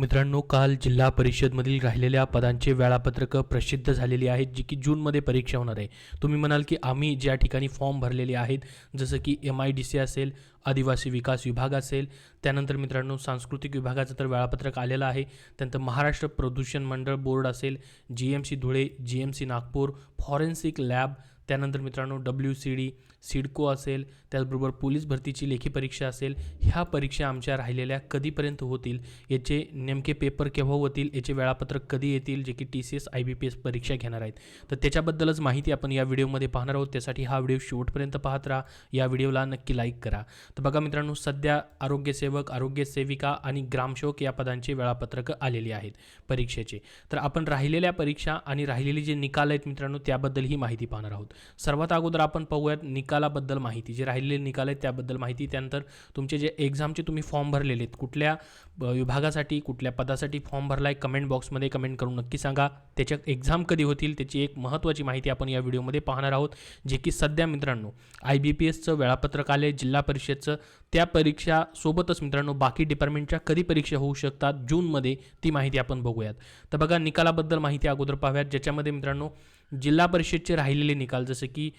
मित्रांनो, काल जिल्हा परिषदमधील राहिलेल्या पदांचे वेळापत्रक प्रसिद्ध झालेली आहेत, जी की जूनमध्ये परीक्षा होणार आहे. तुम्ही म्हणाल की आम्ही ज्या ठिकाणी फॉर्म भरलेले आहेत, जसं की MIDC असेल, आदिवासी विकास विभाग असेल, त्यानंतर मित्रांनो सांस्कृतिक विभागाचं तर वेळापत्रक आलेलं आहे. त्यानंतर महाराष्ट्र प्रदूषण मंडळ बोर्ड असेल, GMC Dhule, GMC Nagpur, forensic lab, त्यानंतर मित्रांनो WCD, सिडको असेल, त्याचबरोबर पोलीस भरतीची लेखी परीक्षा असेल, ह्या परीक्षा आमच्या राहिलेल्या कधीपर्यंत होतील, याचे नेमके पेपर केव्हा होतील, याचे वेळापत्रक कधी येतील, जे की TCS IBPS परीक्षा घेणार आहेत. तर त्याच्याबद्दलच माहिती आपण या व्हिडिओमध्ये पाहणार आहोत. त्यासाठी हा व्हिडिओ शेवटपर्यंत पाहत राहा. या व्हिडिओला नक्की लाईक करा. तर बघा मित्रांनो, सध्या आरोग्यसेवक, आरोग्यसेविका आणि ग्रामसेवक या पदांचे वेळापत्रक आलेली आहेत परीक्षेचे. तर आपण राहिलेल्या परीक्षा आणि राहिलेले जे निकाल आहेत मित्रांनो, त्याबद्दल ही माहिती पाहणार आहोत. सर्वात अगोदर आपण पाहूयात निकालाबद्दल माहिती. जे राहिलेले निकाल आहेत त्याबद्दल माहिती. त्यानंतर तुमचे जे एक्झामचे तुम्ही फॉर्म भरलेले आहेत, कुठल्या विभागासाठी, कुठल्या पदासाठी फॉर्म भरला आहे, कमेंट बॉक्समध्ये कमेंट करून नक्की सांगा. त्याच्या एक्झाम कधी होतील त्याची एक महत्त्वाची माहिती आपण या व्हिडिओमध्ये पाहणार आहोत. जे की सध्या मित्रांनो IBPSचं वेळापत्रक आले, जिल्हा परिषदचं, त्या परीक्षा सोबतच मित्रांनो बाकी डिपार्टमेंटच्या कधी परीक्षा होऊ शकतात जूनमध्ये, ती माहिती आपण बघूयात. तर बघा, निकालाबद्दल माहिती अगोदर पाहूयात, ज्याच्यामध्ये मित्रांनो जिल्हा परिषदचे राहिलेले निकाल, जसे की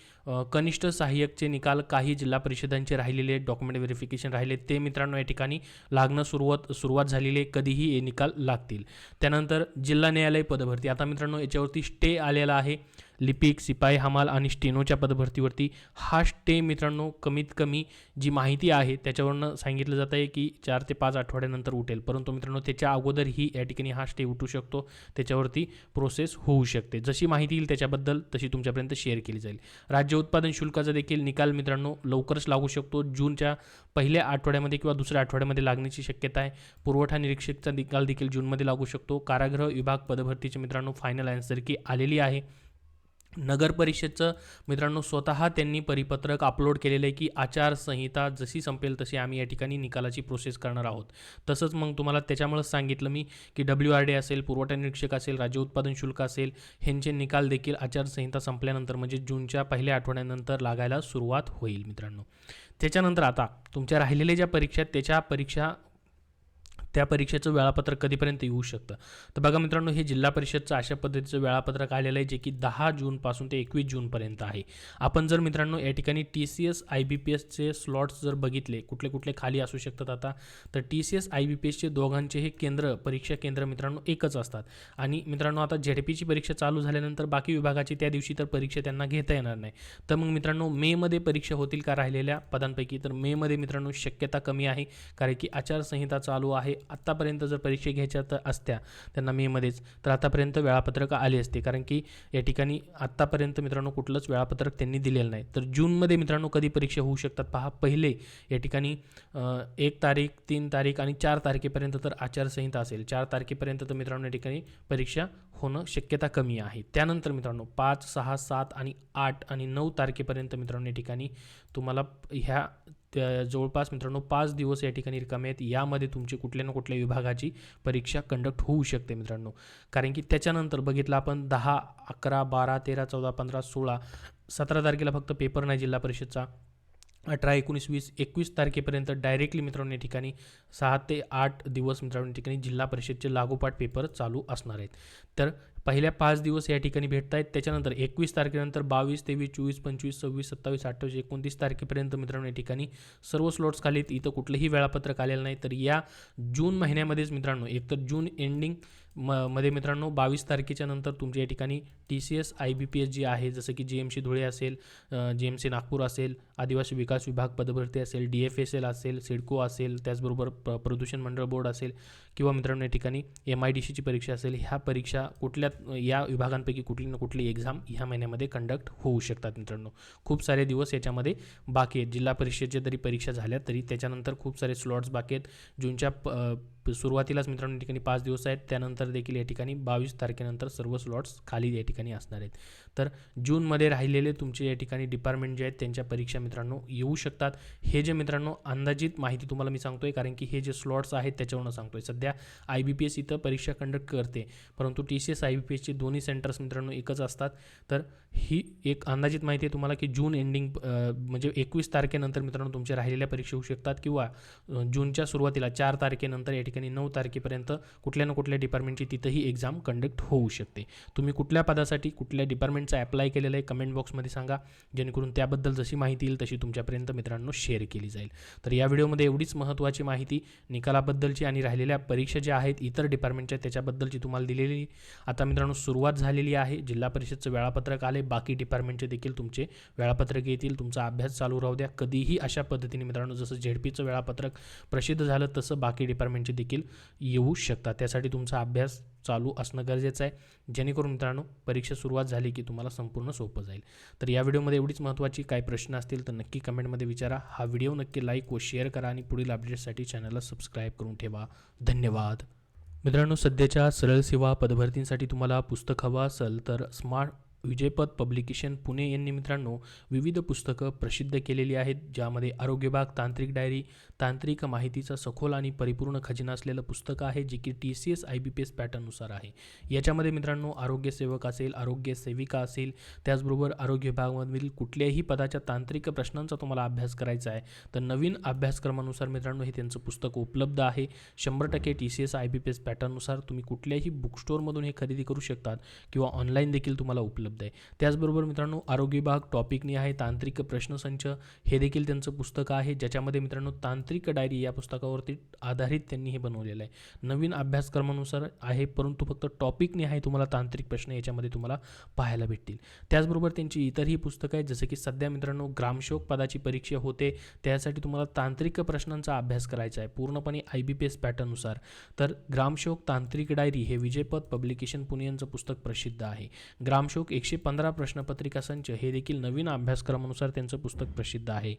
कनिष्ठ सहाय्यकचे निकाल, काही जिल्हा परिषदांचे राहिलेले डॉक्युमेंट व्हेरिफिकेशन राहिले, ते मित्रांनो या ठिकाणी लागणं सुरुवात झालेली आहे. कधीही हे निकाल लागतील. त्यानंतर जिल्हा न्यायालय पदभरती, आता मित्रांनो याच्यावरती स्टे आलेला आहे. लिपिक, सिपाई हमाल आणि स्टेनोच्या पदभरतीवरती हा स्टे मित्रांनो कमीत कमी जी माहिती आहे त्याच्यावरनं सांगितलं जात आहे की 4 ते 5 आठवड्यानंतर उठेल. परंतु मित्रांनो त्याच्या अगोदरही या ठिकाणी हा स्टे उठू शकतो, त्याच्यावरती प्रोसेस होऊ शकते. जशी माहिती येईल त्याच्याबद्दल तशी तुमच्यापर्यंत शेअर केली जाईल. राज्य उत्पादन शुल्काचा देखील निकाल मित्रांनो लवकरच लागू शकतो. जूनच्या पहिल्या आठवड्यामध्ये किंवा दुसऱ्या आठवड्यामध्ये लागण्याची शक्यता आहे. पुरवठा निरीक्षकचा निकाल देखील जूनमध्ये लागू शकतो. कारागृह विभाग पदभरतीचे मित्रांनो फायनल आन्सर की आलेली आहे. नगर परिषदचं मित्रांनो स्वतः त्यांनी परिपत्रक अपलोड केलेलं आहे की आचारसंहिता जशी संपेल तशी आम्ही या ठिकाणी निकालाची प्रोसेस करणार आहोत. तसंच मग तुम्हाला त्याच्यामुळेच सांगितलं मी की WRD असेल, पुरवठा निरीक्षक असेल, राज्य उत्पादन शुल्क असेल, ह्यांचे निकाल देखील आचारसंहिता संपल्यानंतर म्हणजे जूनच्या पहिल्या आठवड्यानंतर लागायला सुरुवात होईल मित्रांनो. त्याच्यानंतर आता तुमच्या राहिलेल्या ज्या परीक्षा आहेत त्या परीक्षेचं वेळापत्रक कधीपर्यंत येऊ शकतं. तर बघा मित्रांनो, हे जिल्हा परिषदचं अशा पद्धतीचं वेळापत्रक आलेलं आहे, जे की 10 जूनपासून ते 21 जूनपर्यंत आहे. आपण जर मित्रांनो या ठिकाणी TCS IBPSचे स्लॉट्स जर बघितले, कुठले कुठले खाली असू शकतात आता, तर TCS IBPSचे दोघांचे हे परीक्षा केंद्र मित्रांनो एकच असतात. आणि मित्रांनो आता ZPची परीक्षा चालू झाल्यानंतर बाकी विभागाची त्या दिवशी तर परीक्षा त्यांना घेता येणार नाही. तर मग मित्रांनो मेमध्ये परीक्षा होतील का राहिलेल्या पदांपैकी? तर मेमध्ये मित्रांनो शक्यता कमी आहे, कारण की आचारसंहिता चालू आहे. आत्तापर्यंत जर परीक्षा घ्यायच्या असत्या त्यांना मेमध्येच, तर आतापर्यंत वेळापत्रक आले असते, कारण की या ठिकाणी आत्तापर्यंत मित्रांनो कुठलंच वेळापत्रक त्यांनी दिलेलं नाही. तर जूनमध्ये मित्रांनो कधी परीक्षा होऊ शकतात पहा. पहिले या ठिकाणी 1 तारीख, 3 तारीख आणि 4 तारखेपर्यंत तर आचारसंहिता असेल. 4 तारखेपर्यंत तर मित्रांनो या ठिकाणी परीक्षा होणं शक्यता कमी आहे. त्यानंतर मित्रांनो 5, 6, 7 आणि 8 आणि 9 तारखेपर्यंत मित्रांनो या ठिकाणी तुम्हाला ह्या जवळपास मित्रांनो 5 दिवस या ठिकाणी रिकामे आहेत. यामध्ये तुमची कुठल्या ना कुठल्या विभागाची परीक्षा कंडक्ट होऊ शकते मित्रांनो. कारण की त्याच्यानंतर बघितलं आपण 10, 11, 12, 13, 14, 15, 16, 17 तारखेला फक्त पेपर नाही जिल्हा परिषदचा. 18, 19, 20, 21 तारखेपर्यंत डायरेक्टली मित्रांनो या ठिकाणी 6 ते 8 दिवस मित्रांनो या ठिकाणी जिल्हा परिषदचे लागोपाठ पेपर चालू असणार आहेत. तर पहिल्या 5 दिवस या ठिकाणी भेटत आहेत. त्याच्यानंतर 21 तारखेनंतर 22, 23, 24, 25, 26, 27, 28, 29 तारखेपर्यंत मित्रांनो या ठिकाणी सर्व स्लॉट्स खाली आहेत. इथं कुठलंही वेळापत्रक आलेलं नाही. तर या जून महिन्यामध्येच मित्रांनो, एकतर जून एंडिंग मध्ये मित्रांनो 22 तारखेच्या नंतर तुमच्या या ठिकाणी TCS IBPS जी आहे, जसं की GMC धुळे असेल, GMC नागपूर असेल, आदिवासी विकास विभाग पदभरती असेल, DFSL असेल, सिडको असेल, त्याचबरोबर प्रदूषण मंडळ बोर्ड असेल, किंवा मित्रांनो या ठिकाणी MIDCची परीक्षा असेल, ह्या परीक्षा कुठल्या या विभागांपैकी कुठली ना कुठली एक्झाम ह्या महिन्यामध्ये कंडक्ट होऊ शकतात मित्रांनो. खूप सारे दिवस याच्यामध्ये बाकी आहेत. जिल्हा परिषदेच्या जरी परीक्षा झाल्या तरी त्याच्यानंतर खूप सारे स्लॉट्स बाकी आहेत. जूनच्या सुरुवातीलाच मित्रांनो या ठिकाणी 5 दिवस आहेत. त्यानंतर देखील या ठिकाणी 22 तारखेनंतर सर्व स्लॉट्स खाली या ठिकाणी असणार आहेत. तर जूनमध्ये राहिलेले तुमचे या ठिकाणी डिपार्टमेंट जे आहेत त्यांच्या परीक्षा मित्रांनो येऊ शकतात. हे जे मित्रांनो अंदाजित माहिती तुम्हाला मी सांगतोय, कारण की हे जे स्लॉट्स आहेत त्याच्यावरून सांगतोय. सध्या IBPS इथं परीक्षा कंडक्ट करते, परंतु TCS IBPSचे दोन्ही सेंटर्स मित्रांनो एकच असतात. तर ही एक अंदाजित माहिती आहे तुम्हाला की जून एंडिंग म्हणजे 21 तारखेनंतर मित्रांनो तुमच्या राहिलेल्या परीक्षा होऊ शकतात, किंवा जूनच्या सुरुवातीला 4 तारखेनंतर या ठिकाणी 9 तारखेपर्यंत कुठल्या ना कुठल्या डिपार्टमेंटची तिथंही एक्झाम कंडक्ट होऊ शकते. तुम्ही कुठल्या पदासाठी कुठल्या डिपार्टमेंटचा अप्लाय केलेला आहे कमेंट बॉक्समध्ये सांगा, जेणेकरून त्याबद्दल जशी माहिती येईल तशी तुमच्यापर्यंत मित्रांनो शेअर केली जाईल. तर या व्हिडिओमध्ये एवढीच महत्त्वाची माहिती निकालाबद्दलची आणि राहिलेल्या परीक्षा ज्या आहेत इतर डिपार्टमेंटच्या त्याच्याबद्दलची तुम्हाला दिलेली. आता मित्रांनो सुरुवात झालेली आहे. जिल्हा परिषदचं वेळापत्रक आले, बाकी डिपार्टमेंटचे देखील तुमचे वेळापत्रक येतील. तुमचा अभ्यास चालू राहू द्या. कधीही अशा पद्धतीने मित्रांनो जसं झेडपीचं वेळापत्रक प्रसिद्ध झालं तसं बाकी डिपार्टमेंटचे देखील येऊ शकतात. त्यासाठी तुमचा अभ्यास चालू असणं गरजेचं आहे, जेणेकरून मित्रांनो परीक्षा सुरुवात झाली की तुम्हाला संपूर्ण सोपं जाईल. तर या व्हिडिओमध्ये एवढीच महत्त्वाची काही प्रश्न असतील तर नक्की कमेंटमध्ये विचारा. हा व्हिडिओ नक्की लाईक व शेअर करा आणि पुढील अपडेट्ससाठी चॅनलला सबस्क्राईब करून ठेवा. धन्यवाद. मित्रांनो सध्याच्या सरळ सेवा पदभरतींसाठी तुम्हाला पुस्तक हवं असेल तर स्मार्ट विजयपथ पब्लिकेशन पुणे यांनी मित्रांनो विविध पुस्तकं प्रसिद्ध केलेली आहेत, ज्यामध्ये आरोग्य विभाग तांत्रिक डायरी, तांत्रिक माहितीचा सखोल आणि परिपूर्ण खजिना असलेलं पुस्तक आहे, जे की TCS IBPS पॅटर्ननुसार आहे. याच्यामध्ये मित्रांनो आरोग्यसेवक असेल, आरोग्य सेविका असेल, त्याचबरोबर आरोग्य विभागामधील कुठल्याही पदाच्या तांत्रिक प्रश्नांचा तुम्हाला अभ्यास करायचा आहे तर नवीन अभ्यासक्रमानुसार मित्रांनो हे त्यांचं पुस्तक उपलब्ध आहे. 100% TCS IBPS पॅटर्ननुसार तुम्ही कुठल्याही बुक स्टोअरमधून हे खरेदी करू शकतात किंवा ऑनलाईन देखील तुम्हाला उपलब्ध आहे. त्याचबरोबर मित्रांनो आरोग्य विभाग टॉपिकनी आहे तांत्रिक प्रश्नसंच, हे देखील त्यांचं पुस्तक आहे, ज्याच्यामध्ये मित्रांनो तांत्रिक डायरी या पुस्तकावरती आधारित त्यांनी हे बनवलेलं आहे. नवीन अभ्यासक्रमानुसार आहे, परंतु फक्त टॉपिकनी आहे, तुम्हाला तांत्रिक प्रश्न याच्यामध्ये तुम्हाला पाहायला भेटतील. त्याचबरोबर त्यांची इतरही पुस्तकं आहेत, जसं की सध्या मित्रांनो ग्रामसेवक पदाची परीक्षा होते, त्यासाठी तुम्हाला तांत्रिक प्रश्नांचा अभ्यास करायचा आहे पूर्णपणे IBPS पॅटर्ननुसार. तर ग्रामसेवक तांत्रिक डायरी हे विजयपथ पब्लिकेशन पुणे यांचं पुस्तक प्रसिद्ध आहे. ग्रामसेवक 115 प्रश्नपत्रिका संच हे देखील नवीन अभ्यासक्रमानुसार त्यांचं पुस्तक प्रसिद्ध आहे,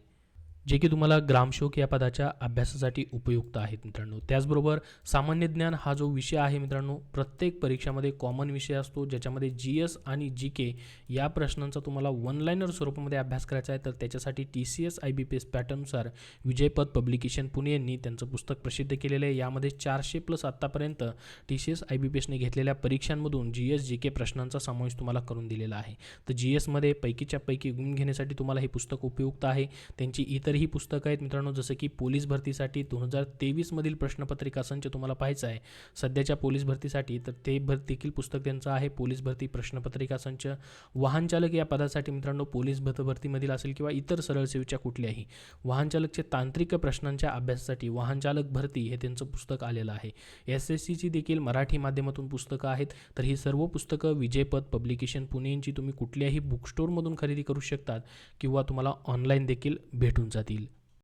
जे की तुम्हाला ग्रामसेवक या पदाच्या अभ्यासासाठी उपयुक्त आहेत मित्रांनो. त्याचबरोबर सामान्य ज्ञान हा जो विषय आहे मित्रांनो प्रत्येक परीक्षामध्ये कॉमन विषय असतो, ज्याच्यामध्ये GS आणि GK या प्रश्नांचा तुम्हाला वन लाईनर स्वरूपामध्ये अभ्यास करायचा आहे. तर त्याच्यासाठी TCS IBPS पॅटर्ननुसार विजयपथ पब्लिकेशन पुणे यांनी त्यांचं पुस्तक प्रसिद्ध केलेलं आहे. यामध्ये 400+ आत्तापर्यंत TCS IBPSने घेतलेल्या परीक्षांमधून GS GK प्रश्नांचा समावेश तुम्हाला करून दिलेला आहे. तर GSमध्ये पैकीच्या पैकी गुण घेण्यासाठी तुम्हाला हे पुस्तक उपयुक्त आहे. त्यांची इतर ही पुस्तकं आहेत मित्रांनो, जसं की पोलीस भरतीसाठी 2023 मधील प्रश्नपत्रिका संच तुम्हाला पाहायचा आहे सध्याच्या पोलीस भरतीसाठी, तर ते देखील पुस्तक त्यांचं आहे. पोलीस भरती प्रश्नपत्रिका संच, वाहन चालक या पदासाठी मित्रांनो पोलीस भरतीमधील असेल किंवा इतर सरळ सेवेच्या कुठल्याही वाहन चालकचे तांत्रिक प्रश्नांच्या अभ्यासासाठी वाहन चालक भरती हे त्यांचं पुस्तक आलेलं आहे. SSCची देखील मराठी माध्यमातून पुस्तकं आहेत. तर ही सर्व पुस्तकं विजयपथ पब्लिकेशन पुणे यांची तुम्ही कुठल्याही बुक स्टोअरमधून खरेदी करू शकतात किंवा तुम्हाला ऑनलाईन देखील भेटून जातील.